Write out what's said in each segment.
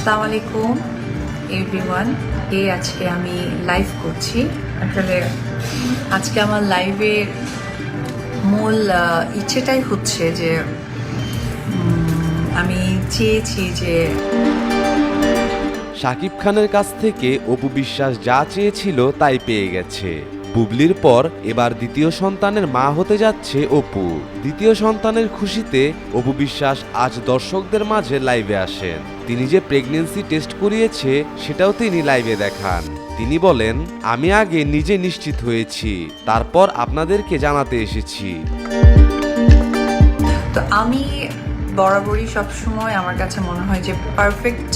আসসালামু আলাইকুম এভরিওয়ান। আজকে আমি লাইভ করছি। আসলে আজকে আমার লাইভের মূল ইচ্ছেটাই হচ্ছে যে আমি চেয়েছি যে শাকিব খানের কাছ থেকে অপু বিশ্বাস যা চেয়েছিল তাই পেয়ে গেছে। বুবলির পর এবার দ্বিতীয় সন্তানের মা হতে যাচ্ছে অপু। দ্বিতীয় সন্তানের খুশিতে অপু বিশ্বাস আজ দর্শকদের মাঝে লাইভে আসেন। তিনি যে প্রেগন্যান্সি টেস্ট করিয়েছে সেটাও তিনি লাইভে দেখান। তিনি বলেন, আমি আগে নিজে নিশ্চিত হয়েছি, তারপর আপনাদেরকে জানাতে এসেছি। তো আমি বরাবরই সবসময় আমার কাছে মনে হয় যে পারফেক্ট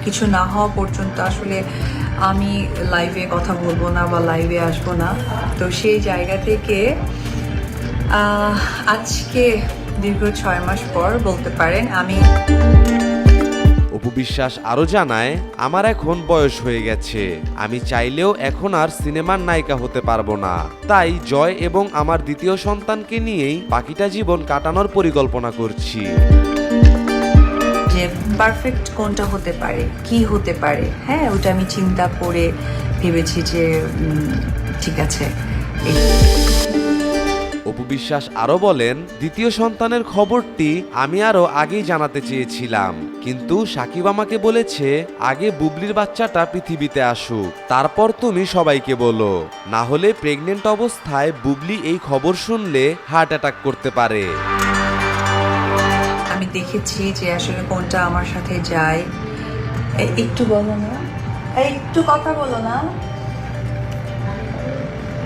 কিছু না হওয়া পর্যন্ত আসলে আমি লাইভে কথা বলবো না বা লাইভে আসবো না। তো সেই জায়গা থেকে আজকে দীর্ঘ 6 মাস পর বলতে পারেন আমি। অপু বিশ্বাস আরও জানায়, আমার এখন বয়স হয়ে গেছে, আমি চাইলেও এখন আর সিনেমার নায়িকা হতে পারবো না। তাই জয় এবং আমার দ্বিতীয় সন্তানকে নিয়েই বাকিটা জীবন কাটানোর পরিকল্পনা করছি। যে পারফেক্ট কোনটা হতে পারে, কি হতে পারে, হ্যাঁ ওটা আমি চিন্তা করে ভেবেছি যে ঠিক আছে। অপু বিশ্বাস আরও বলেন, দ্বিতীয় সন্তানের খবরটি আমি আরও আগেই জানাতে চেয়েছিলাম, কিন্তু সাকিব আমাকে বলেছে আগে বুবলির বাচ্চাটা পৃথিবীতে আসুক, তারপর তুমি সবাইকে বলো, না হলে প্রেগনেন্ট অবস্থায় বুবলি এই খবর শুনলে হার্ট অ্যাটাক করতে পারে। আমি দেখেছি যে আসলে কোনটা আমার সাথে যায়। একটু বলো না, একটু কথা বলো না।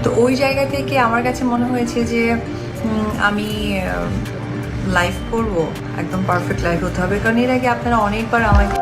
তো ওই জায়গা থেকে আমার কাছে মনে হয়েছে যে আমি লাইভ করব, একদম পারফেক্ট লাইভ হতে হবে, কারণ এর আগে আপনারা অনেকবার আমাকে